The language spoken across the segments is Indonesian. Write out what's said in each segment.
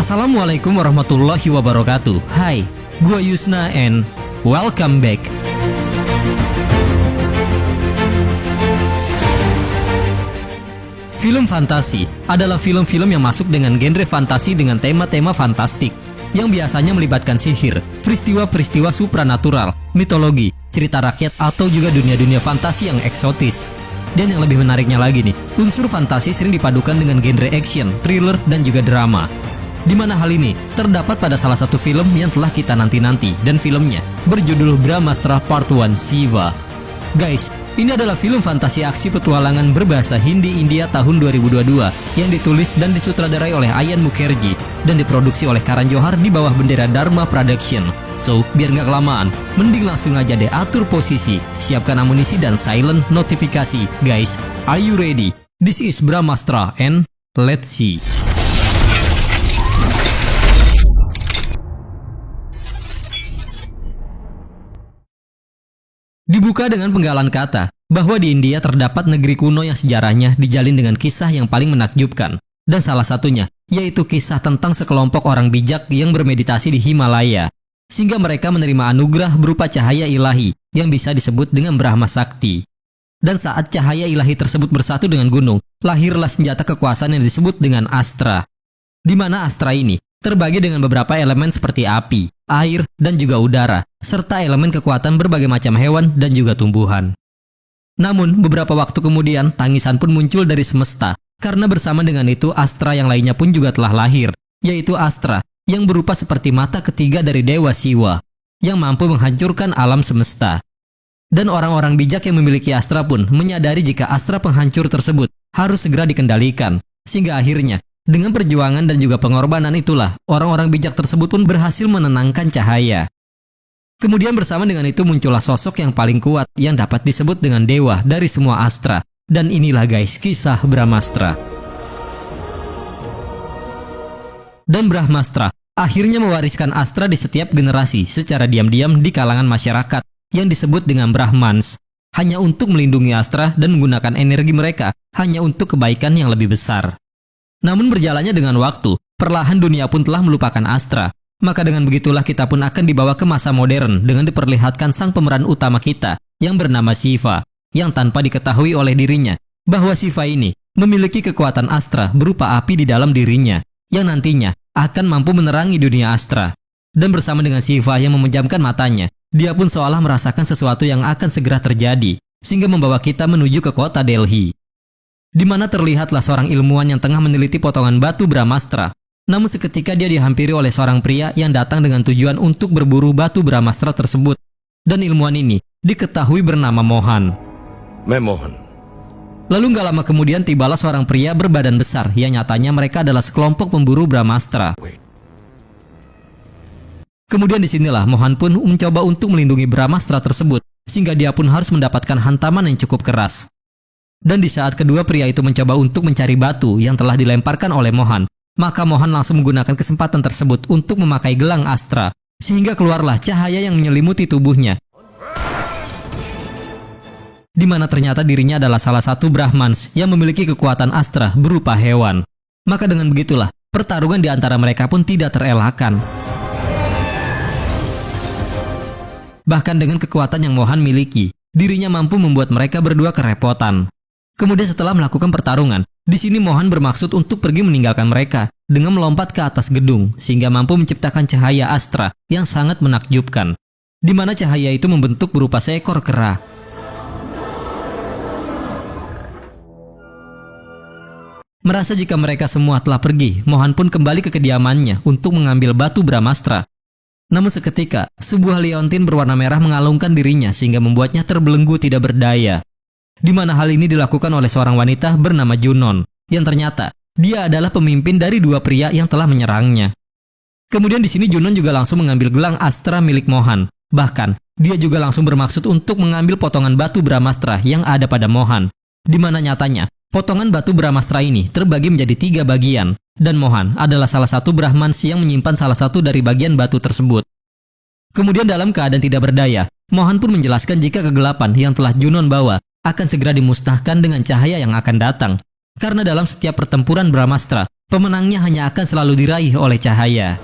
Assalamualaikum warahmatullahi wabarakatuh. Hai, gua Yusna and welcome back. Film fantasi adalah film-film yang masuk dengan genre fantasi dengan tema-tema fantastik yang biasanya melibatkan sihir, peristiwa-peristiwa supranatural, mitologi, cerita rakyat atau juga dunia-dunia fantasi yang eksotis. Dan yang lebih menariknya lagi nih, unsur fantasi sering dipadukan dengan genre action, thriller, dan juga drama. Di mana hal ini terdapat pada salah satu film yang telah kita nanti-nanti, dan filmnya berjudul Brahmastra Part 1 Shiva. Guys, ini adalah film fantasi aksi petualangan berbahasa Hindi India tahun 2022 yang ditulis dan disutradarai oleh Ayan Mukherjee dan diproduksi oleh Karan Johar di bawah bendera Dharma Production. So, biar nggak kelamaan, mending langsung aja deh atur posisi, siapkan amunisi dan silent notifikasi. Guys, are you ready? This is Brahmastra and let's see. Dibuka dengan penggalan kata bahwa di India terdapat negeri kuno yang sejarahnya dijalin dengan kisah yang paling menakjubkan. Dan salah satunya yaitu kisah tentang sekelompok orang bijak yang bermeditasi di Himalaya. Sehingga mereka menerima anugerah berupa cahaya ilahi yang bisa disebut dengan Brahma Sakti. Dan saat cahaya ilahi tersebut bersatu dengan gunung, lahirlah senjata kekuasaan yang disebut dengan Astra. Di mana Astra ini terbagi dengan beberapa elemen seperti api, air, dan juga udara, serta elemen kekuatan berbagai macam hewan dan juga tumbuhan. Namun, beberapa waktu kemudian, tangisan pun muncul dari semesta, karena bersama dengan itu Astra yang lainnya pun juga telah lahir, yaitu Astra yang berupa seperti mata ketiga dari Dewa Shiva, yang mampu menghancurkan alam semesta. Dan orang-orang bijak yang memiliki Astra pun menyadari jika Astra penghancur tersebut harus segera dikendalikan, sehingga akhirnya, dengan perjuangan dan juga pengorbanan itulah, orang-orang bijak tersebut pun berhasil menenangkan cahaya. Kemudian bersama dengan itu muncullah sosok yang paling kuat yang dapat disebut dengan dewa dari semua Astra. Dan inilah guys, kisah Brahmastra. Dan Brahmastra akhirnya mewariskan Astra di setiap generasi secara diam-diam di kalangan masyarakat yang disebut dengan Brahmans, hanya untuk melindungi Astra dan menggunakan energi mereka hanya untuk kebaikan yang lebih besar. Namun berjalannya dengan waktu, perlahan dunia pun telah melupakan Astra. Maka dengan begitulah kita pun akan dibawa ke masa modern dengan diperlihatkan sang pemeran utama kita yang bernama Shiva, yang tanpa diketahui oleh dirinya bahwa Shiva ini memiliki kekuatan Astra berupa api di dalam dirinya yang nantinya akan mampu menerangi dunia Astra. Dan bersama dengan Shiva yang memejamkan matanya, dia pun seolah merasakan sesuatu yang akan segera terjadi, sehingga membawa kita menuju ke kota Delhi. Di mana terlihatlah seorang ilmuwan yang tengah meneliti potongan batu Brahmastra. Namun seketika dia dihampiri oleh seorang pria yang datang dengan tujuan untuk berburu batu Brahmastra tersebut. Dan ilmuwan ini diketahui bernama Mohan. Mohan. Lalu gak lama kemudian tibalah seorang pria berbadan besar yang nyatanya mereka adalah sekelompok pemburu Brahmastra. Kemudian disinilah Mohan pun mencoba untuk melindungi Brahmastra tersebut, sehingga dia pun harus mendapatkan hantaman yang cukup keras. Dan di saat kedua pria itu mencoba untuk mencari batu yang telah dilemparkan oleh Mohan, maka Mohan langsung menggunakan kesempatan tersebut untuk memakai gelang Astra, sehingga keluarlah cahaya yang menyelimuti tubuhnya. Di mana ternyata dirinya adalah salah satu Brahmans yang memiliki kekuatan Astra berupa hewan. Maka dengan begitulah, pertarungan di antara mereka pun tidak terelakkan. Bahkan dengan kekuatan yang Mohan miliki, dirinya mampu membuat mereka berdua kerepotan. Kemudian setelah melakukan pertarungan, di sini Mohan bermaksud untuk pergi meninggalkan mereka dengan melompat ke atas gedung sehingga mampu menciptakan cahaya Astra yang sangat menakjubkan, di mana cahaya itu membentuk berupa seekor kera. Merasa jika mereka semua telah pergi, Mohan pun kembali ke kediamannya untuk mengambil batu Brahmastra. Namun seketika, sebuah liontin berwarna merah mengalungkan dirinya sehingga membuatnya terbelenggu tidak berdaya. Di mana hal ini dilakukan oleh seorang wanita bernama Junon, yang ternyata dia adalah pemimpin dari dua pria yang telah menyerangnya. Kemudian di sini Junon juga langsung mengambil gelang Astra milik Mohan. Bahkan, dia juga langsung bermaksud untuk mengambil potongan batu Brahmastra yang ada pada Mohan. Di mana nyatanya, potongan batu Brahmastra ini terbagi menjadi 3 bagian, dan Mohan adalah salah satu Brahmans yang menyimpan salah satu dari bagian batu tersebut. Kemudian dalam keadaan tidak berdaya, Mohan pun menjelaskan jika kegelapan yang telah Junon bawa akan segera dimusnahkan dengan cahaya yang akan datang. Karena dalam setiap pertempuran Brahmastra, pemenangnya hanya akan selalu diraih oleh cahaya.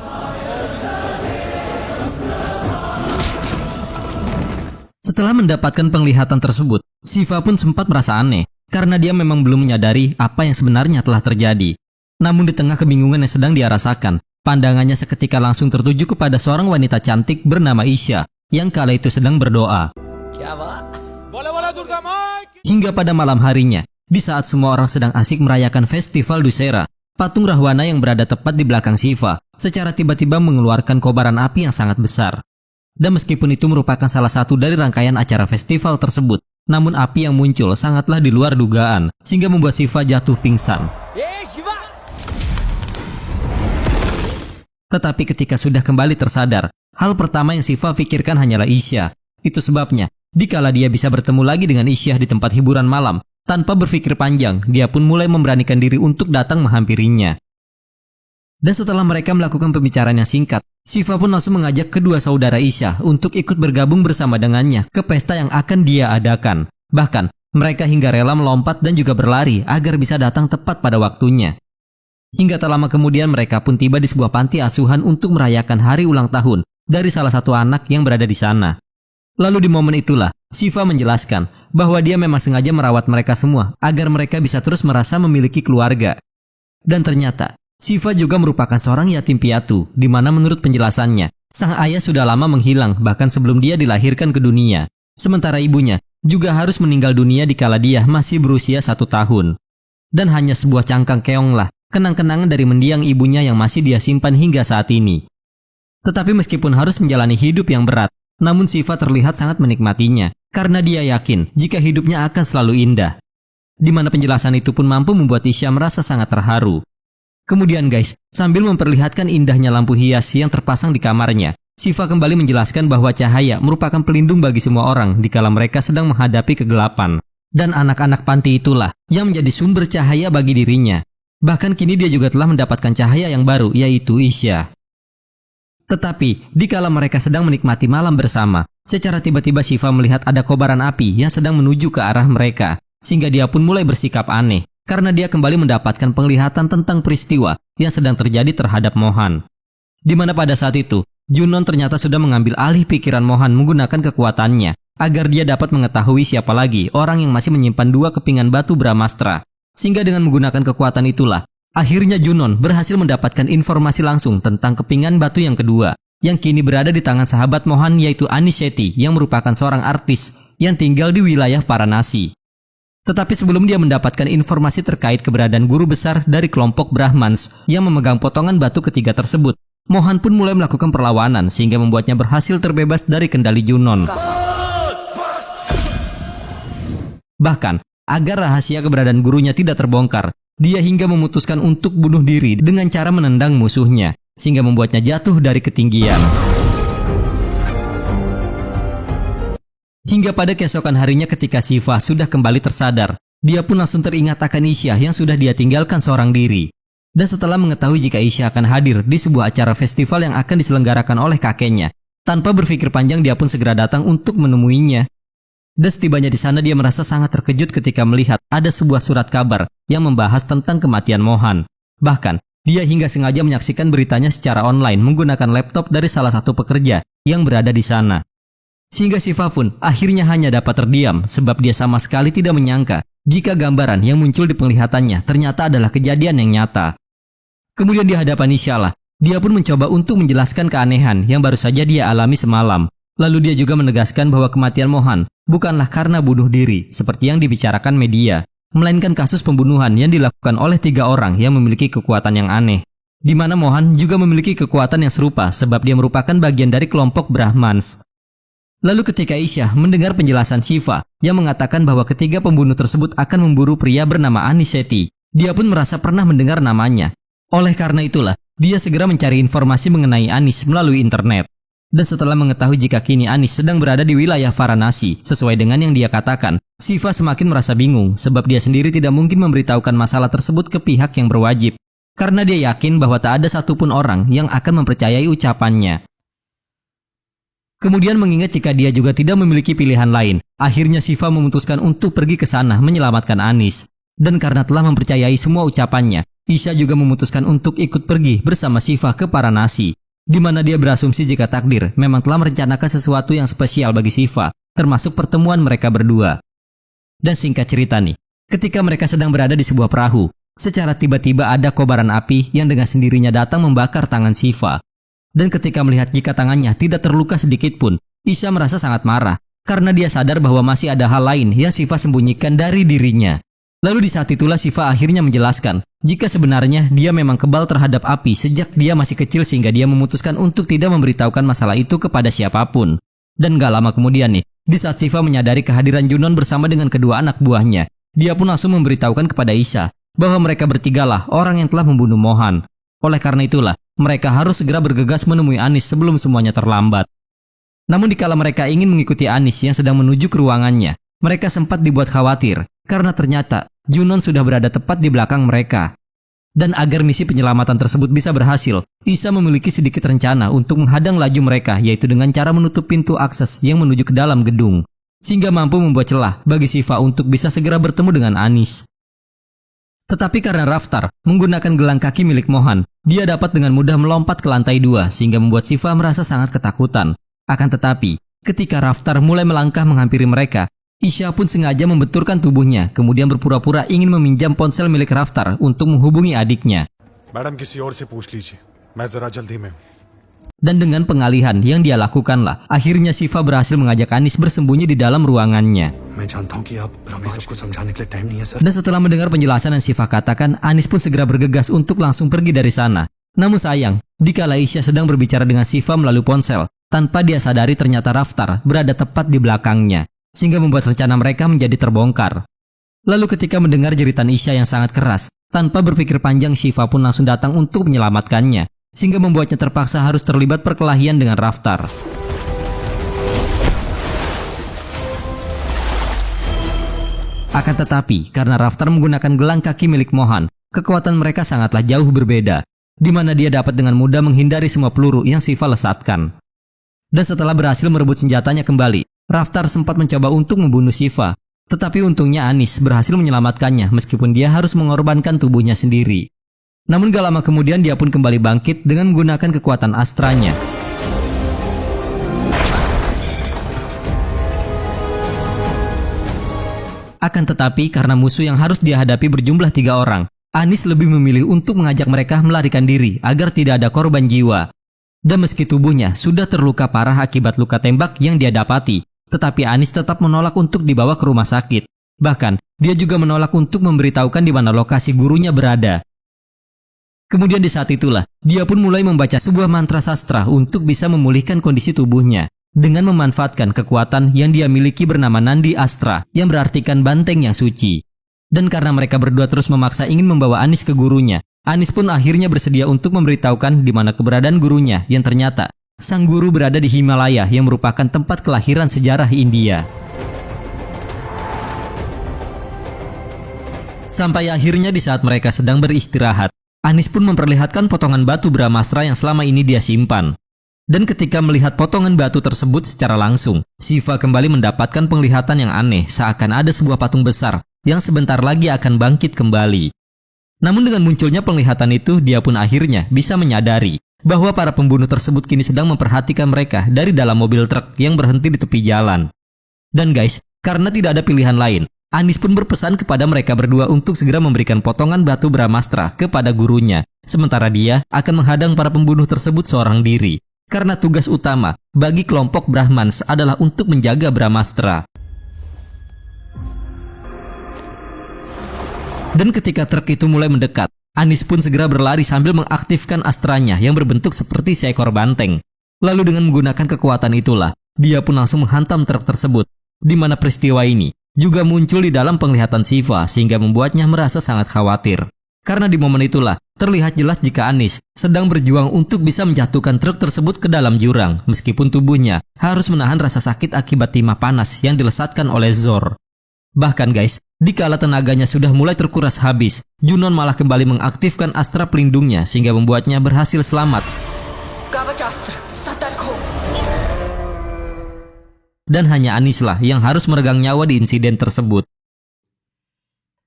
Setelah mendapatkan penglihatan tersebut, Shiva pun sempat merasa aneh karena dia memang belum menyadari apa yang sebenarnya telah terjadi. Namun di tengah kebingungan yang sedang dia rasakan, pandangannya seketika langsung tertuju kepada seorang wanita cantik bernama Isha yang kala itu sedang berdoa. Hingga pada malam harinya, di saat semua orang sedang asik merayakan festival Dussehra, patung Rahwana yang berada tepat di belakang Shiva secara tiba-tiba mengeluarkan kobaran api yang sangat besar. Dan meskipun itu merupakan salah satu dari rangkaian acara festival tersebut, namun api yang muncul sangatlah di luar dugaan, sehingga membuat Shiva jatuh pingsan. Tetapi ketika sudah kembali tersadar, hal pertama yang Shiva pikirkan hanyalah Isha. Itu sebabnya, dikala dia bisa bertemu lagi dengan Isha di tempat hiburan malam, tanpa berpikir panjang, dia pun mulai memberanikan diri untuk datang menghampirinya. Dan setelah mereka melakukan pembicaraan yang singkat, Shiva pun langsung mengajak kedua saudara Isha untuk ikut bergabung bersama dengannya ke pesta yang akan dia adakan. Bahkan, mereka hingga rela melompat dan juga berlari agar bisa datang tepat pada waktunya. Hingga tak lama kemudian mereka pun tiba di sebuah panti asuhan untuk merayakan hari ulang tahun dari salah satu anak yang berada di sana. Lalu di momen itulah, Shiva menjelaskan bahwa dia memang sengaja merawat mereka semua agar mereka bisa terus merasa memiliki keluarga. Dan ternyata, Shiva juga merupakan seorang yatim piatu, di mana menurut penjelasannya, sang ayah sudah lama menghilang bahkan sebelum dia dilahirkan ke dunia. Sementara ibunya juga harus meninggal dunia dikala dia masih berusia 1 tahun. Dan hanya sebuah cangkang keonglah, kenang-kenangan dari mendiang ibunya yang masih dia simpan hingga saat ini. Tetapi meskipun harus menjalani hidup yang berat, namun Shiva terlihat sangat menikmatinya, karena dia yakin jika hidupnya akan selalu indah. Di mana penjelasan itu pun mampu membuat Isha merasa sangat terharu. Kemudian guys, sambil memperlihatkan indahnya lampu hias yang terpasang di kamarnya, Shiva kembali menjelaskan bahwa cahaya merupakan pelindung bagi semua orang dikala mereka sedang menghadapi kegelapan. Dan anak-anak panti itulah yang menjadi sumber cahaya bagi dirinya. Bahkan kini dia juga telah mendapatkan cahaya yang baru, yaitu Isha. Tetapi, dikala mereka sedang menikmati malam bersama, secara tiba-tiba Shiva melihat ada kobaran api yang sedang menuju ke arah mereka, sehingga dia pun mulai bersikap aneh. Karena dia kembali mendapatkan penglihatan tentang peristiwa yang sedang terjadi terhadap Mohan. Di mana pada saat itu, Junon ternyata sudah mengambil alih pikiran Mohan menggunakan kekuatannya, agar dia dapat mengetahui siapa lagi orang yang masih menyimpan 2 kepingan batu Brahmastra. Sehingga dengan menggunakan kekuatan itulah, akhirnya Junon berhasil mendapatkan informasi langsung tentang kepingan batu yang kedua, yang kini berada di tangan sahabat Mohan yaitu Anish Sethi yang merupakan seorang artis yang tinggal di wilayah Varanasi. Tetapi sebelum dia mendapatkan informasi terkait keberadaan guru besar dari kelompok Brahmans yang memegang potongan batu ketiga tersebut, Mohan pun mulai melakukan perlawanan sehingga membuatnya berhasil terbebas dari kendali Junon. Bahkan, agar rahasia keberadaan gurunya tidak terbongkar, dia hingga memutuskan untuk bunuh diri dengan cara menendang musuhnya, sehingga membuatnya jatuh dari ketinggian. Hingga pada keesokan harinya ketika Shiva sudah kembali tersadar, dia pun langsung teringat akan Isha yang sudah dia tinggalkan seorang diri. Dan setelah mengetahui jika Isha akan hadir di sebuah acara festival yang akan diselenggarakan oleh kakeknya, tanpa berpikir panjang dia pun segera datang untuk menemuinya. Dan setibanya di sana dia merasa sangat terkejut ketika melihat ada sebuah surat kabar yang membahas tentang kematian Mohan. Bahkan, dia hingga sengaja menyaksikan beritanya secara online menggunakan laptop dari salah satu pekerja yang berada di sana. Sehingga Shiva pun akhirnya hanya dapat terdiam sebab dia sama sekali tidak menyangka jika gambaran yang muncul di penglihatannya ternyata adalah kejadian yang nyata. Kemudian di hadapan Isha lah, dia pun mencoba untuk menjelaskan keanehan yang baru saja dia alami semalam. Lalu dia juga menegaskan bahwa kematian Mohan bukanlah karena bunuh diri seperti yang dibicarakan media, melainkan kasus pembunuhan yang dilakukan oleh 3 orang yang memiliki kekuatan yang aneh. Di mana Mohan juga memiliki kekuatan yang serupa sebab dia merupakan bagian dari kelompok Brahmans. Lalu ketika Isha mendengar penjelasan Shiva yang mengatakan bahwa ketiga pembunuh tersebut akan memburu pria bernama Anish Sethi, dia pun merasa pernah mendengar namanya. Oleh karena itulah, dia segera mencari informasi mengenai Anish melalui internet. Dan setelah mengetahui jika kini Anish sedang berada di wilayah Varanasi, sesuai dengan yang dia katakan, Shiva semakin merasa bingung sebab dia sendiri tidak mungkin memberitahukan masalah tersebut ke pihak yang berwajib. Karena dia yakin bahwa tak ada satupun orang yang akan mempercayai ucapannya. Kemudian mengingat jika dia juga tidak memiliki pilihan lain, akhirnya Shiva memutuskan untuk pergi ke sana menyelamatkan Anish. Dan karena telah mempercayai semua ucapannya, Isha juga memutuskan untuk ikut pergi bersama Shiva ke Paranasi, di mana dia berasumsi jika takdir memang telah merencanakan sesuatu yang spesial bagi Shiva, termasuk pertemuan mereka berdua. Dan singkat cerita nih, ketika mereka sedang berada di sebuah perahu, secara tiba-tiba ada kobaran api yang dengan sendirinya datang membakar tangan Shiva. Dan ketika melihat jika tangannya tidak terluka sedikit pun, Isha merasa sangat marah karena dia sadar bahwa masih ada hal lain yang Shiva sembunyikan dari dirinya. Lalu di saat itulah Shiva akhirnya menjelaskan jika sebenarnya dia memang kebal terhadap api sejak dia masih kecil sehingga dia memutuskan untuk tidak memberitahukan masalah itu kepada siapapun. Dan gak lama kemudian nih, di saat Shiva menyadari kehadiran Junon bersama dengan kedua anak buahnya, dia pun langsung memberitahukan kepada Isha bahwa mereka bertigalah orang yang telah membunuh Mohan. Oleh karena itulah, mereka harus segera bergegas menemui Anis sebelum semuanya terlambat. Namun dikala mereka ingin mengikuti Anis yang sedang menuju ke ruangannya, mereka sempat dibuat khawatir karena ternyata Junon sudah berada tepat di belakang mereka. Dan agar misi penyelamatan tersebut bisa berhasil, Isha memiliki sedikit rencana untuk menghadang laju mereka, yaitu dengan cara menutup pintu akses yang menuju ke dalam gedung, sehingga mampu membuat celah bagi Shiva untuk bisa segera bertemu dengan Anis. Tetapi karena Raftar menggunakan gelang kaki milik Mohan, dia dapat dengan mudah melompat ke lantai 2 sehingga membuat Shiva merasa sangat ketakutan. Akan tetapi, ketika Raftar mulai melangkah menghampiri mereka, Isha pun sengaja membenturkan tubuhnya, kemudian berpura-pura ingin meminjam ponsel milik Raftar untuk menghubungi adiknya. Madam, kisi aur se puch lijiye. Main zara jaldi mein hu. Dan dengan pengalihan yang dia lakukanlah, akhirnya Shiva berhasil mengajak Anis bersembunyi di dalam ruangannya. Dan setelah mendengar penjelasan yang Shiva katakan, Anis pun segera bergegas untuk langsung pergi dari sana. Namun sayang, dikala Isha sedang berbicara dengan Shiva melalui ponsel, tanpa dia sadari ternyata Raftar berada tepat di belakangnya, sehingga membuat rencana mereka menjadi terbongkar. Lalu ketika mendengar jeritan Isha yang sangat keras, tanpa berpikir panjang Shiva pun langsung datang untuk menyelamatkannya, sehingga membuatnya terpaksa harus terlibat perkelahian dengan Raftar. Akan tetapi, karena Raftar menggunakan gelang kaki milik Mohan, kekuatan mereka sangatlah jauh berbeda, di mana dia dapat dengan mudah menghindari semua peluru yang Shiva lesatkan. Dan setelah berhasil merebut senjatanya kembali, Raftar sempat mencoba untuk membunuh Shiva, tetapi untungnya Anis berhasil menyelamatkannya meskipun dia harus mengorbankan tubuhnya sendiri. Namun gak lama kemudian dia pun kembali bangkit dengan menggunakan kekuatan astranya. Akan tetapi karena musuh yang harus dia hadapi berjumlah 3 orang, Anis lebih memilih untuk mengajak mereka melarikan diri agar tidak ada korban jiwa. Dan meski tubuhnya sudah terluka parah akibat luka tembak yang dia dapati, tetapi Anis tetap menolak untuk dibawa ke rumah sakit. Bahkan, dia juga menolak untuk memberitahukan di mana lokasi gurunya berada. Kemudian di saat itulah, dia pun mulai membaca sebuah mantra sastra untuk bisa memulihkan kondisi tubuhnya, dengan memanfaatkan kekuatan yang dia miliki bernama Nandi Astra, yang berartikan banteng yang suci. Dan karena mereka berdua terus memaksa ingin membawa Anis ke gurunya, Anis pun akhirnya bersedia untuk memberitahukan di mana keberadaan gurunya, yang ternyata sang guru berada di Himalaya yang merupakan tempat kelahiran sejarah India. Sampai akhirnya di saat mereka sedang beristirahat, Anis pun memperlihatkan potongan batu Brahmastra yang selama ini dia simpan. Dan ketika melihat potongan batu tersebut secara langsung, Shiva kembali mendapatkan penglihatan yang aneh seakan ada sebuah patung besar yang sebentar lagi akan bangkit kembali. Namun dengan munculnya penglihatan itu, dia pun akhirnya bisa menyadari bahwa para pembunuh tersebut kini sedang memperhatikan mereka dari dalam mobil truk yang berhenti di tepi jalan. Dan guys, karena tidak ada pilihan lain, Anis pun berpesan kepada mereka berdua untuk segera memberikan potongan batu Brahmastra kepada gurunya, sementara dia akan menghadang para pembunuh tersebut seorang diri, karena tugas utama bagi kelompok Brahmans adalah untuk menjaga Brahmastra. Dan ketika truk itu mulai mendekat, Anis pun segera berlari sambil mengaktifkan astranya yang berbentuk seperti seekor banteng. Lalu dengan menggunakan kekuatan itulah, dia pun langsung menghantam truk tersebut, di mana peristiwa ini juga muncul di dalam penglihatan Shiva sehingga membuatnya merasa sangat khawatir. Karena di momen itulah terlihat jelas jika Anis sedang berjuang untuk bisa menjatuhkan truk tersebut ke dalam jurang meskipun tubuhnya harus menahan rasa sakit akibat timah panas yang dilesatkan oleh Zor. Bahkan guys, dikala tenaganya sudah mulai terkuras habis, Junon malah kembali mengaktifkan astra pelindungnya sehingga membuatnya berhasil selamat. Dan hanya Anislah yang harus meregang nyawa di insiden tersebut.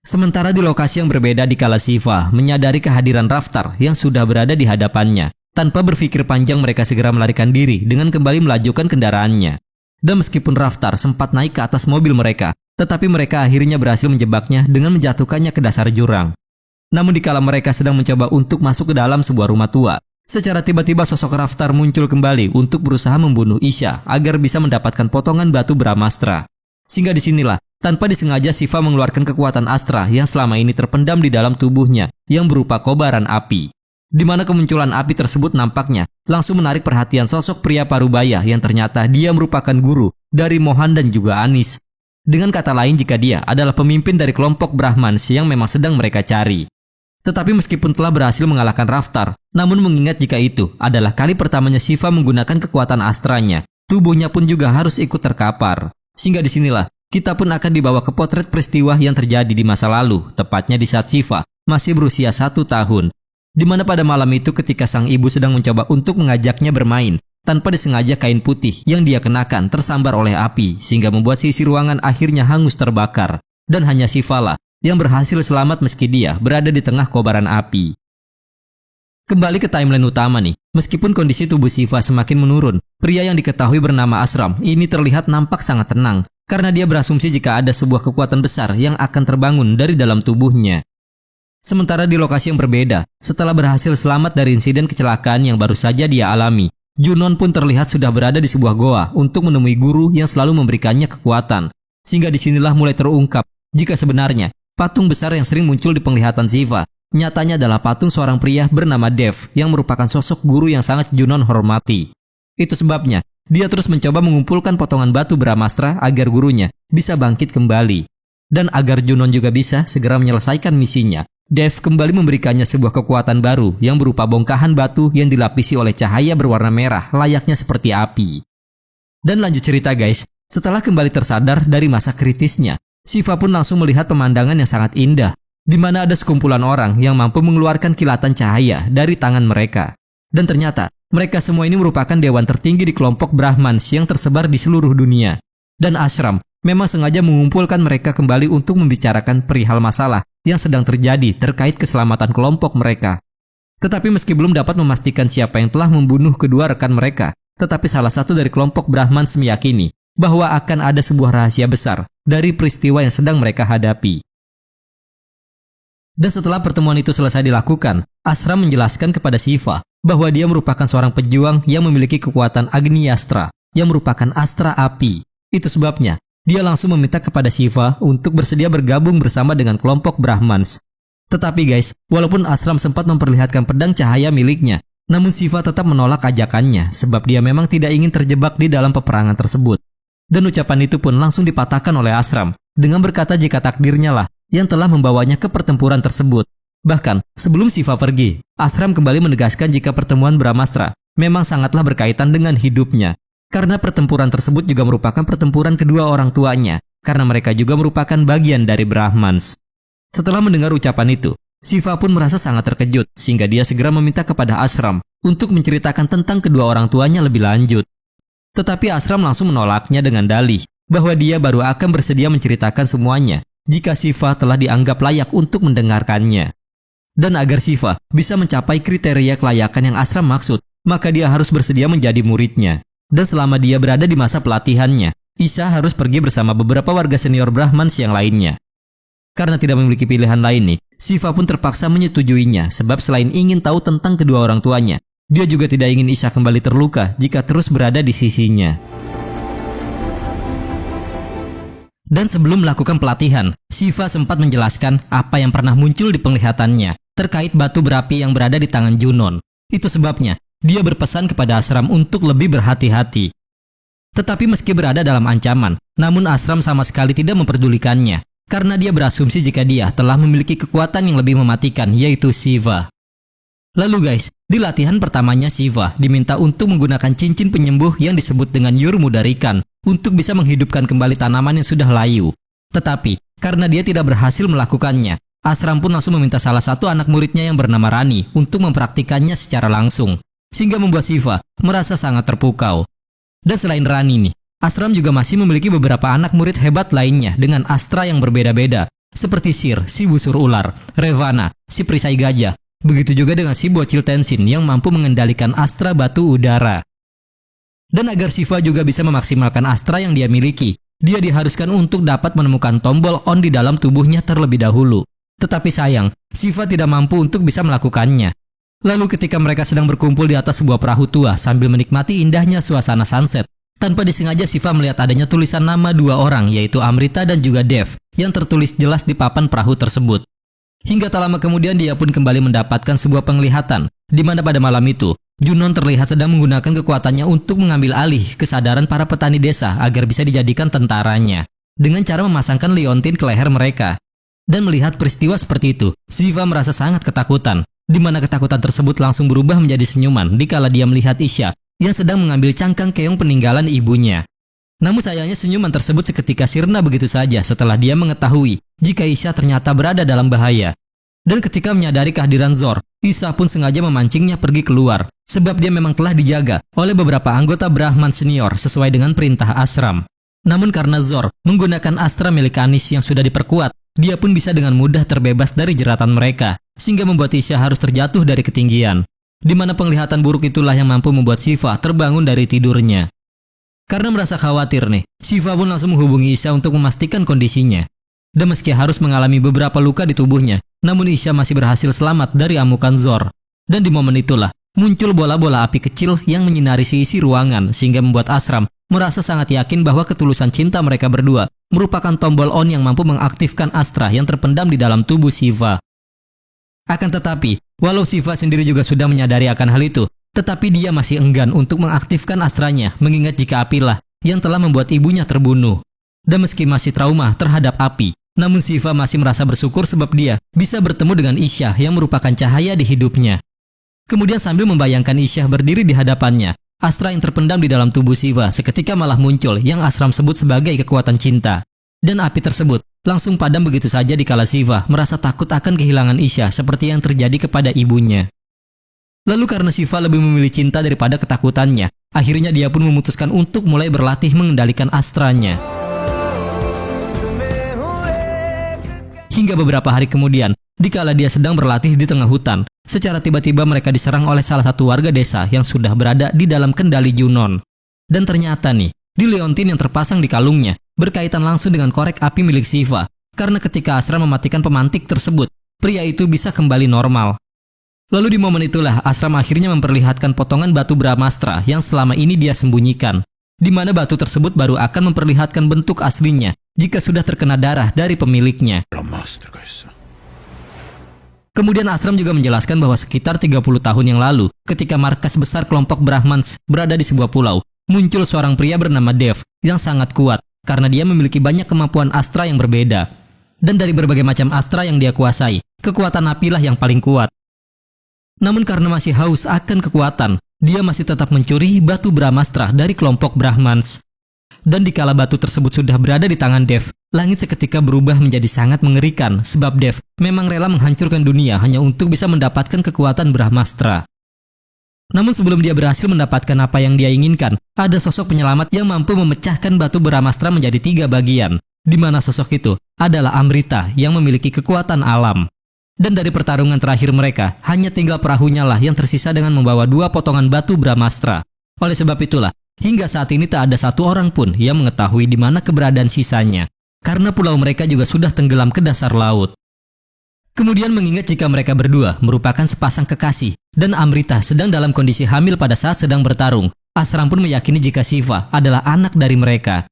Sementara di lokasi yang berbeda dikala Shiva menyadari kehadiran Raftar yang sudah berada di hadapannya. Tanpa berpikir panjang mereka segera melarikan diri dengan kembali melajukan kendaraannya. Dan meskipun Raftar sempat naik ke atas mobil mereka, tetapi mereka akhirnya berhasil menjebaknya dengan menjatuhkannya ke dasar jurang. Namun dikala mereka sedang mencoba untuk masuk ke dalam sebuah rumah tua, secara tiba-tiba sosok Raftar muncul kembali untuk berusaha membunuh Isha agar bisa mendapatkan potongan batu Brahmastra. Sehingga disinilah, tanpa disengaja Shiva mengeluarkan kekuatan Astra yang selama ini terpendam di dalam tubuhnya yang berupa kobaran api. Di mana kemunculan api tersebut nampaknya langsung menarik perhatian sosok pria parubaya yang ternyata dia merupakan guru dari Mohan dan juga Anis. Dengan kata lain jika dia adalah pemimpin dari kelompok Brahmans yang memang sedang mereka cari. Tetapi meskipun telah berhasil mengalahkan Raftar, namun mengingat jika itu adalah kali pertamanya Shiva menggunakan kekuatan astranya, tubuhnya pun juga harus ikut terkapar. Sehingga disinilah kita pun akan dibawa ke potret peristiwa yang terjadi di masa lalu, tepatnya di saat Shiva masih berusia 1 tahun. Di mana pada malam itu ketika sang ibu sedang mencoba untuk mengajaknya bermain, tanpa disengaja kain putih yang dia kenakan tersambar oleh api sehingga membuat sisi ruangan akhirnya hangus terbakar. Dan hanya Shiva lah yang berhasil selamat meski dia berada di tengah kobaran api. Kembali ke timeline utama nih, meskipun kondisi tubuh Shiva semakin menurun, pria yang diketahui bernama Ashram ini terlihat nampak sangat tenang karena dia berasumsi jika ada sebuah kekuatan besar yang akan terbangun dari dalam tubuhnya. Sementara di lokasi yang berbeda, setelah berhasil selamat dari insiden kecelakaan yang baru saja dia alami, Junon pun terlihat sudah berada di sebuah goa untuk menemui guru yang selalu memberikannya kekuatan. Sehingga disinilah mulai terungkap jika sebenarnya patung besar yang sering muncul di penglihatan Shiva nyatanya adalah patung seorang pria bernama Dev yang merupakan sosok guru yang sangat Junon hormati. Itu sebabnya dia terus mencoba mengumpulkan potongan batu Brahmastra agar gurunya bisa bangkit kembali. Dan agar Junon juga bisa segera menyelesaikan misinya, Dev kembali memberikannya sebuah kekuatan baru yang berupa bongkahan batu yang dilapisi oleh cahaya berwarna merah layaknya seperti api. Dan lanjut cerita guys, setelah kembali tersadar dari masa kritisnya, Shiva pun langsung melihat pemandangan yang sangat indah, di mana ada sekumpulan orang yang mampu mengeluarkan kilatan cahaya dari tangan mereka. Dan ternyata, mereka semua ini merupakan dewan tertinggi di kelompok Brahmans yang tersebar di seluruh dunia. Dan Ashram memang sengaja mengumpulkan mereka kembali untuk membicarakan perihal masalah yang sedang terjadi terkait keselamatan kelompok mereka. Tetapi meski belum dapat memastikan siapa yang telah membunuh kedua rekan mereka, tetapi salah satu dari kelompok Brahmans meyakini bahwa akan ada sebuah rahasia besar dari peristiwa yang sedang mereka hadapi. Dan setelah pertemuan itu selesai dilakukan, Ashram menjelaskan kepada Shiva bahwa dia merupakan seorang pejuang yang memiliki kekuatan Agni Astra, yang merupakan astra api. Itu sebabnya dia langsung meminta kepada Shiva untuk bersedia bergabung bersama dengan kelompok Brahmans. Tetapi guys, walaupun Ashram sempat memperlihatkan pedang cahaya miliknya, namun Shiva tetap menolak ajakannya sebab dia memang tidak ingin terjebak di dalam peperangan tersebut. Dan ucapan itu pun langsung dipatahkan oleh Ashram dengan berkata jika takdirnya lah yang telah membawanya ke pertempuran tersebut. Bahkan, sebelum Shiva pergi, Ashram kembali menegaskan jika pertemuan Brahmastra memang sangatlah berkaitan dengan hidupnya. Karena pertempuran tersebut juga merupakan pertempuran kedua orang tuanya, karena mereka juga merupakan bagian dari Brahmans. Setelah mendengar ucapan itu, Shiva pun merasa sangat terkejut, sehingga dia segera meminta kepada Ashram untuk menceritakan tentang kedua orang tuanya lebih lanjut. Tetapi Ashram langsung menolaknya dengan dalih bahwa dia baru akan bersedia menceritakan semuanya jika Shiva telah dianggap layak untuk mendengarkannya. Dan agar Shiva bisa mencapai kriteria kelayakan yang Ashram maksud, maka dia harus bersedia menjadi muridnya. Dan selama dia berada di masa pelatihannya, Isha harus pergi bersama beberapa warga senior Brahmans yang lainnya. Karena tidak memiliki pilihan lain nih, Shiva pun terpaksa menyetujuinya sebab selain ingin tahu tentang kedua orang tuanya, dia juga tidak ingin Isha kembali terluka jika terus berada di sisinya. Dan sebelum melakukan pelatihan, Shiva sempat menjelaskan apa yang pernah muncul di penglihatannya terkait batu berapi yang berada di tangan Junon. Itu sebabnya dia berpesan kepada Ashram untuk lebih berhati-hati. Tetapi meski berada dalam ancaman, namun Ashram sama sekali tidak memperdulikannya, karena dia berasumsi jika dia telah memiliki kekuatan yang lebih mematikan, yaitu Shiva. Lalu guys, di latihan pertamanya Shiva diminta untuk menggunakan cincin penyembuh yang disebut dengan Yur Mudarikan untuk bisa menghidupkan kembali tanaman yang sudah layu. Tetapi, karena dia tidak berhasil melakukannya, Ashram pun langsung meminta salah satu anak muridnya yang bernama Rani untuk mempraktikannya secara langsung. Sehingga membuat Shiva merasa sangat terpukau. Dan selain Rani nih, Ashram juga masih memiliki beberapa anak murid hebat lainnya dengan astra yang berbeda-beda. seperti Sir, si busur ular, Revana, si perisai gajah. Begitu juga dengan si bocil Tenshin yang mampu mengendalikan astra batu udara. Dan agar Shiva juga bisa memaksimalkan astra yang dia miliki, dia diharuskan untuk dapat menemukan tombol on di dalam tubuhnya terlebih dahulu. Tetapi sayang, Shiva tidak mampu untuk bisa melakukannya. Lalu ketika mereka sedang berkumpul di atas sebuah perahu tua sambil menikmati indahnya suasana sunset, tanpa disengaja Shiva melihat adanya tulisan nama dua orang, yaitu Amrita dan juga Dev, yang tertulis jelas di papan perahu tersebut. Hingga tak lama kemudian dia pun kembali mendapatkan sebuah penglihatan, di mana pada malam itu, Junon terlihat sedang menggunakan kekuatannya untuk mengambil alih kesadaran para petani desa agar bisa dijadikan tentaranya, dengan cara memasangkan liontin ke leher mereka. Dan melihat peristiwa seperti itu, Shiva merasa sangat ketakutan, di mana ketakutan tersebut langsung berubah menjadi senyuman dikala dia melihat Isha yang sedang mengambil cangkang keong peninggalan ibunya. Namun sayangnya senyuman tersebut seketika sirna begitu saja setelah dia mengetahui jika Isha ternyata berada dalam bahaya. Dan ketika menyadari kehadiran Zor, Isha pun sengaja memancingnya pergi keluar, sebab dia memang telah dijaga oleh beberapa anggota Brahman senior sesuai dengan perintah ashram. Namun karena Zor menggunakan astra milik Anish yang sudah diperkuat, dia pun bisa dengan mudah terbebas dari jeratan mereka, sehingga membuat Isha harus terjatuh dari ketinggian. Di mana penglihatan buruk itulah yang mampu membuat Shiva terbangun dari tidurnya. Karena merasa khawatir nih, Shiva pun langsung menghubungi Isha untuk memastikan kondisinya. Dan meski harus mengalami beberapa luka di tubuhnya, namun Isha masih berhasil selamat dari amukan Zor. Dan di momen itulah, muncul bola-bola api kecil yang menyinari seisi ruangan sehingga membuat ashram merasa sangat yakin bahwa ketulusan cinta mereka berdua merupakan tombol on yang mampu mengaktifkan astra yang terpendam di dalam tubuh Shiva. Akan tetapi, walau Shiva sendiri juga sudah menyadari akan hal itu, tetapi dia masih enggan untuk mengaktifkan astranya mengingat jika apilah yang telah membuat ibunya terbunuh. Dan meski masih trauma terhadap api, namun Shiva masih merasa bersyukur sebab dia bisa bertemu dengan Isha yang merupakan cahaya di hidupnya. Kemudian sambil membayangkan Isha berdiri di hadapannya, astra yang terpendam di dalam tubuh Shiva seketika malah muncul yang ashram sebut sebagai kekuatan cinta. Dan api tersebut langsung padam begitu saja dikala Shiva merasa takut akan kehilangan Isha seperti yang terjadi kepada ibunya. Lalu karena Shiva lebih memilih cinta daripada ketakutannya, akhirnya dia pun memutuskan untuk mulai berlatih mengendalikan astranya. Hingga beberapa hari kemudian, dikala dia sedang berlatih di tengah hutan, secara tiba-tiba mereka diserang oleh salah satu warga desa yang sudah berada di dalam kendali Junon. Dan ternyata nih, di liontin yang terpasang di kalungnya, berkaitan langsung dengan korek api milik Shiva, karena ketika Asra mematikan pemantik tersebut, pria itu bisa kembali normal. Lalu di momen itulah Ashram akhirnya memperlihatkan potongan batu Brahmastra yang selama ini dia sembunyikan, di mana batu tersebut baru akan memperlihatkan bentuk aslinya jika sudah terkena darah dari pemiliknya. Kemudian Ashram juga menjelaskan bahwa sekitar 30 tahun yang lalu, ketika markas besar kelompok Brahmans berada di sebuah pulau, muncul seorang pria bernama Dev yang sangat kuat karena dia memiliki banyak kemampuan astra yang berbeda. Dan dari berbagai macam astra yang dia kuasai, kekuatan apilah yang paling kuat. Namun karena masih haus akan kekuatan, dia masih tetap mencuri batu Brahmastra dari kelompok Brahmans. Dan dikala batu tersebut sudah berada di tangan Dev, langit seketika berubah menjadi sangat mengerikan sebab Dev memang rela menghancurkan dunia hanya untuk bisa mendapatkan kekuatan Brahmastra. Namun sebelum dia berhasil mendapatkan apa yang dia inginkan, ada sosok penyelamat yang mampu memecahkan batu Brahmastra menjadi 3 bagian, di mana sosok itu adalah Amrita yang memiliki kekuatan alam. Dan dari pertarungan terakhir mereka, hanya tinggal perahunya lah yang tersisa dengan membawa 2 potongan batu Brahmastra. Oleh sebab itulah, hingga saat ini tak ada satu orang pun yang mengetahui di mana keberadaan sisanya, karena pulau mereka juga sudah tenggelam ke dasar laut. Kemudian mengingat jika mereka berdua merupakan sepasang kekasih, dan Amrita sedang dalam kondisi hamil pada saat sedang bertarung, Ashram pun meyakini jika Shiva adalah anak dari mereka.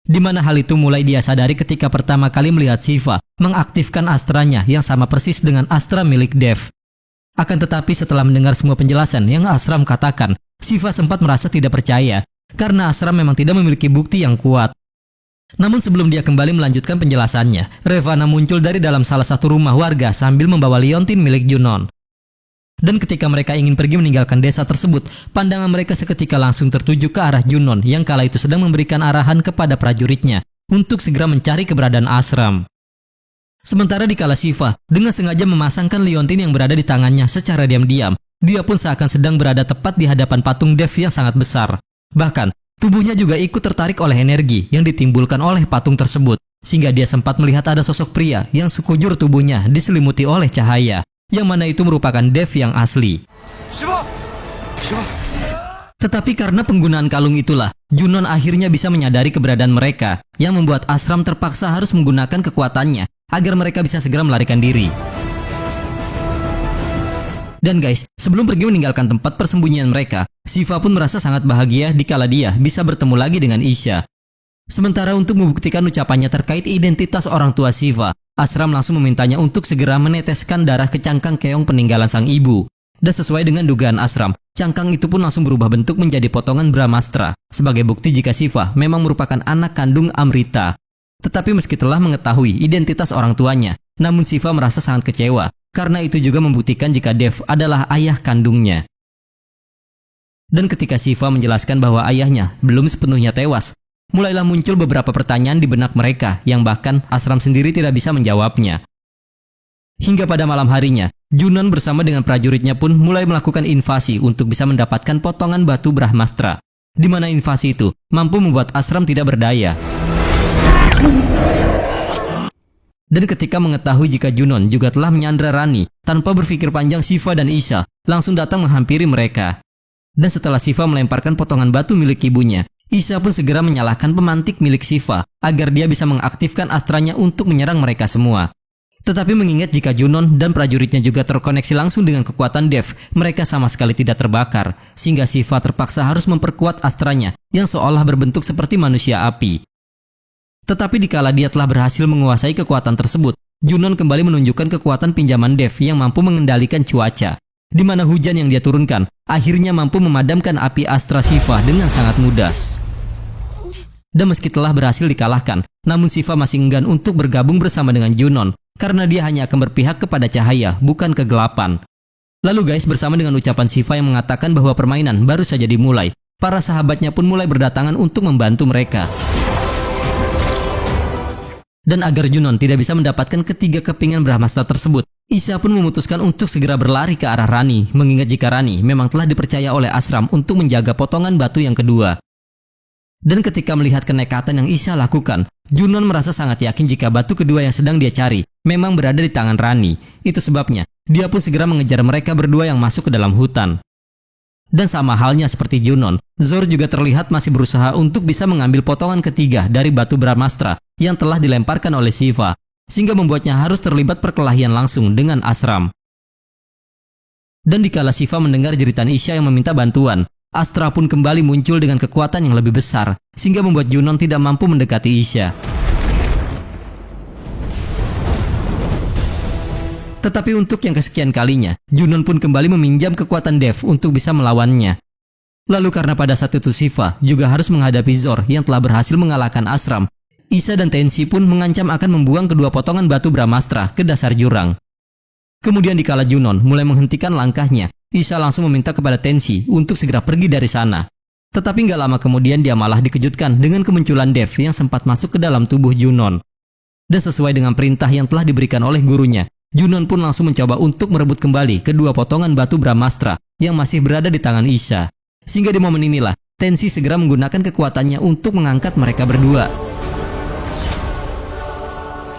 Di mana hal itu mulai dia sadari ketika pertama kali melihat Shiva mengaktifkan astranya yang sama persis dengan astra milik Dev. Akan tetapi setelah mendengar semua penjelasan yang Ashram katakan, Shiva sempat merasa tidak percaya karena Ashram memang tidak memiliki bukti yang kuat. Namun sebelum dia kembali melanjutkan penjelasannya, Revana muncul dari dalam salah satu rumah warga sambil membawa liontin milik Junon. Dan ketika mereka ingin pergi meninggalkan desa tersebut, pandangan mereka seketika langsung tertuju ke arah Junon yang kala itu sedang memberikan arahan kepada prajuritnya untuk segera mencari keberadaan Ashram. Sementara dikala Shiva dengan sengaja memasangkan liontin yang berada di tangannya secara diam-diam, dia pun seakan sedang berada tepat di hadapan patung Dev yang sangat besar. Bahkan, tubuhnya juga ikut tertarik oleh energi yang ditimbulkan oleh patung tersebut, sehingga dia sempat melihat ada sosok pria yang sekujur tubuhnya diselimuti oleh cahaya, yang mana itu merupakan Dev yang asli. Tetapi karena penggunaan kalung itulah, Junon akhirnya bisa menyadari keberadaan mereka, yang membuat Ashram terpaksa harus menggunakan kekuatannya agar mereka bisa segera melarikan diri. Dan guys, sebelum pergi meninggalkan tempat persembunyian mereka, Shiva pun merasa sangat bahagia dikala dia bisa bertemu lagi dengan Isha. Sementara untuk membuktikan ucapannya terkait identitas orang tua Shiva, Ashram langsung memintanya untuk segera meneteskan darah ke cangkang keong peninggalan sang ibu. Dan sesuai dengan dugaan Ashram, cangkang itu pun langsung berubah bentuk menjadi potongan Brahmastra, sebagai bukti jika Shiva memang merupakan anak kandung Amrita. Tetapi meski telah mengetahui identitas orang tuanya, namun Shiva merasa sangat kecewa, karena itu juga membuktikan jika Dev adalah ayah kandungnya. Dan ketika Shiva menjelaskan bahwa ayahnya belum sepenuhnya tewas, mulailah muncul beberapa pertanyaan di benak mereka yang bahkan Ashram sendiri tidak bisa menjawabnya. Hingga pada malam harinya, Junon bersama dengan prajuritnya pun mulai melakukan invasi untuk bisa mendapatkan potongan batu Brahmastra, di mana invasi itu mampu membuat Ashram tidak berdaya. Dan ketika mengetahui jika Junon juga telah menyandra Rani, tanpa berpikir panjang Shiva dan Isha langsung datang menghampiri mereka. Dan setelah Shiva melemparkan potongan batu milik ibunya, Isha pun segera menyalakan pemantik milik Shiva agar dia bisa mengaktifkan astranya untuk menyerang mereka semua. Tetapi mengingat jika Junon dan prajuritnya juga terkoneksi langsung dengan kekuatan Dev, mereka sama sekali tidak terbakar, sehingga Shiva terpaksa harus memperkuat astranya yang seolah berbentuk seperti manusia api. Tetapi dikala dia telah berhasil menguasai kekuatan tersebut, Junon kembali menunjukkan kekuatan pinjaman Dev yang mampu mengendalikan cuaca, di mana hujan yang dia turunkan akhirnya mampu memadamkan api astra Shiva dengan sangat mudah. Dan meski telah berhasil dikalahkan, namun Shiva masih enggan untuk bergabung bersama dengan Junon, karena dia hanya akan berpihak kepada cahaya, bukan kegelapan. Lalu guys, bersama dengan ucapan Shiva yang mengatakan bahwa permainan baru saja dimulai, para sahabatnya pun mulai berdatangan untuk membantu mereka. Dan agar Junon tidak bisa mendapatkan ketiga kepingan Brahmastra tersebut, Isha pun memutuskan untuk segera berlari ke arah Rani, mengingat jika Rani memang telah dipercaya oleh Ashram untuk menjaga potongan batu yang kedua. Dan ketika melihat kenekatan yang Isha lakukan, Junon merasa sangat yakin jika batu kedua yang sedang dia cari memang berada di tangan Rani. Itu sebabnya, dia pun segera mengejar mereka berdua yang masuk ke dalam hutan. Dan sama halnya seperti Junon, Zor juga terlihat masih berusaha untuk bisa mengambil potongan ketiga dari batu Brahmastra yang telah dilemparkan oleh Shiva, sehingga membuatnya harus terlibat perkelahian langsung dengan Ashram. Dan dikala Shiva mendengar jeritan Isha yang meminta bantuan, Astra pun kembali muncul dengan kekuatan yang lebih besar, sehingga membuat Junon tidak mampu mendekati Isha. Tetapi untuk yang kesekian kalinya, Junon pun kembali meminjam kekuatan Dev untuk bisa melawannya. Lalu karena pada saat itu Shiva juga harus menghadapi Zor yang telah berhasil mengalahkan Ashram, Isha dan Tensi pun mengancam akan membuang kedua potongan batu Brahmastra ke dasar jurang. Kemudian dikala Junon mulai menghentikan langkahnya, Isha langsung meminta kepada Tensi untuk segera pergi dari sana. Tetapi nggak lama kemudian dia malah dikejutkan dengan kemunculan Dev yang sempat masuk ke dalam tubuh Junon. Dan sesuai dengan perintah yang telah diberikan oleh gurunya, Junon pun langsung mencoba untuk merebut kembali kedua potongan batu Brahmastra yang masih berada di tangan Isha. Sehingga di momen inilah, Tensi segera menggunakan kekuatannya untuk mengangkat mereka berdua.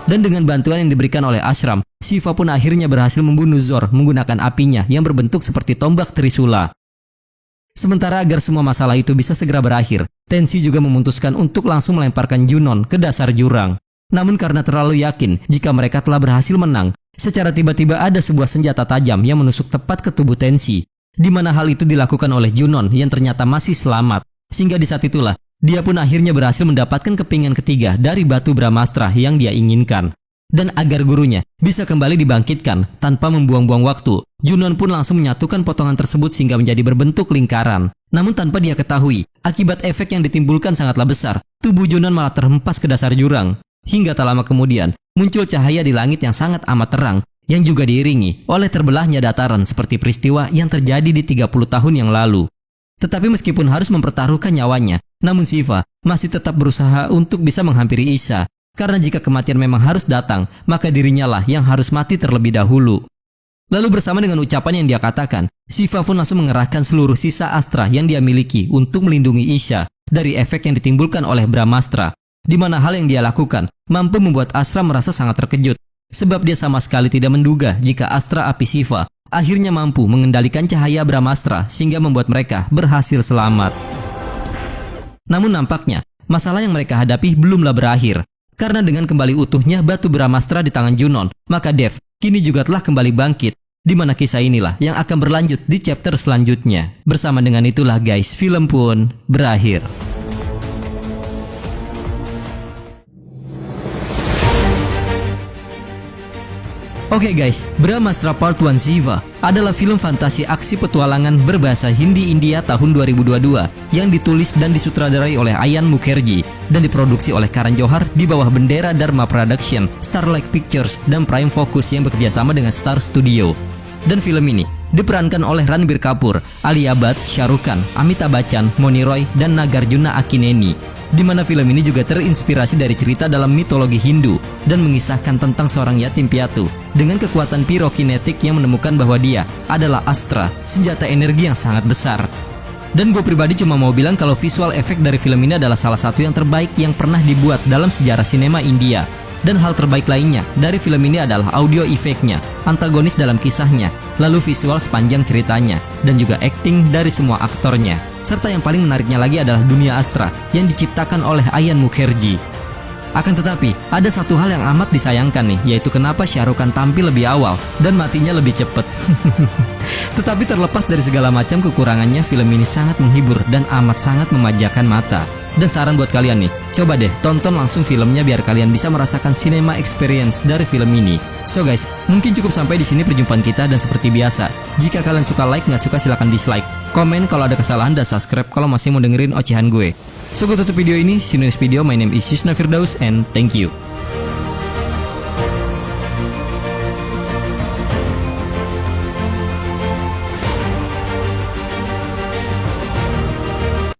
Dan dengan bantuan yang diberikan oleh Ashram, Shiva pun akhirnya berhasil membunuh Zor menggunakan apinya yang berbentuk seperti tombak Trisula. Sementara agar semua masalah itu bisa segera berakhir, Tensi juga memutuskan untuk langsung melemparkan Junon ke dasar jurang. Namun karena terlalu yakin jika mereka telah berhasil menang, secara tiba-tiba ada sebuah senjata tajam yang menusuk tepat ke tubuh Tensi, di mana hal itu dilakukan oleh Junon yang ternyata masih selamat. Sehingga di saat itulah, dia pun akhirnya berhasil mendapatkan kepingan ketiga dari batu Brahmastra yang dia inginkan. Dan agar gurunya bisa kembali dibangkitkan tanpa membuang-buang waktu, Junon pun langsung menyatukan potongan tersebut sehingga menjadi berbentuk lingkaran. Namun tanpa dia ketahui, akibat efek yang ditimbulkan sangatlah besar, tubuh Junon malah terhempas ke dasar jurang. Hingga tak lama kemudian, muncul cahaya di langit yang sangat amat terang, yang juga diiringi oleh terbelahnya dataran seperti peristiwa yang terjadi di 30 tahun yang lalu. Tetapi meskipun harus mempertaruhkan nyawanya, namun Shiva masih tetap berusaha untuk bisa menghampiri Isha, karena jika kematian memang harus datang, maka dirinya lah yang harus mati terlebih dahulu. Lalu bersama dengan ucapan yang dia katakan, Shiva pun langsung mengerahkan seluruh sisa astra yang dia miliki untuk melindungi Isha dari efek yang ditimbulkan oleh Brahmastra. di mana hal yang dia lakukan mampu membuat Astra merasa sangat terkejut, sebab dia sama sekali tidak menduga jika Astra Api Siva akhirnya mampu mengendalikan cahaya Brahmastra sehingga membuat mereka berhasil selamat. Namun nampaknya, masalah yang mereka hadapi belumlah berakhir. Karena dengan kembali utuhnya batu Brahmastra di tangan Junon, maka Dev kini juga telah kembali bangkit. Di mana kisah inilah yang akan berlanjut di chapter selanjutnya. Bersama dengan itulah guys, film pun berakhir. Oke guys, Brahmastra Part 1 Siva adalah film fantasi aksi petualangan berbahasa Hindi India tahun 2022 yang ditulis dan disutradarai oleh Ayan Mukherjee dan diproduksi oleh Karan Johar di bawah bendera Dharma Production, Starlight Pictures, dan Prime Focus yang bekerja sama dengan Star Studio. Dan film ini diperankan oleh Ranbir Kapoor, Alia Bhatt, Shah Rukh Khan, Amitabh Bachchan, Moni Roy, dan Nagarjuna Akineni. Di mana film ini juga terinspirasi dari cerita dalam mitologi Hindu dan mengisahkan tentang seorang yatim piatu dengan kekuatan pirokinetik yang menemukan bahwa dia adalah Astra, senjata energi yang sangat besar. Dan gue pribadi cuma mau bilang kalau visual efek dari film ini adalah salah satu yang terbaik yang pernah dibuat dalam sejarah sinema India. Dan hal terbaik lainnya dari film ini adalah audio efeknya, antagonis dalam kisahnya, lalu visual sepanjang ceritanya, dan juga acting dari semua aktornya. Serta yang paling menariknya lagi adalah dunia Astra yang diciptakan oleh Ayan Mukherjee. Akan tetapi, ada satu hal yang amat disayangkan nih, yaitu kenapa Shah Rukh Khan tampil lebih awal dan matinya lebih cepet. Tetapi terlepas dari segala macam kekurangannya, film ini sangat menghibur dan amat sangat memanjakan mata. Dan saran buat kalian nih, coba deh tonton langsung filmnya biar kalian bisa merasakan cinema experience dari film ini. So guys, mungkin cukup sampai di sini perjumpaan kita, dan seperti biasa, jika kalian suka like, nggak suka silahkan dislike, komen kalau ada kesalahan, dan subscribe kalau masih mau dengerin ocehan gue. So gue tutup video ini, see you next video, my name is Yusna Firdaus and thank you.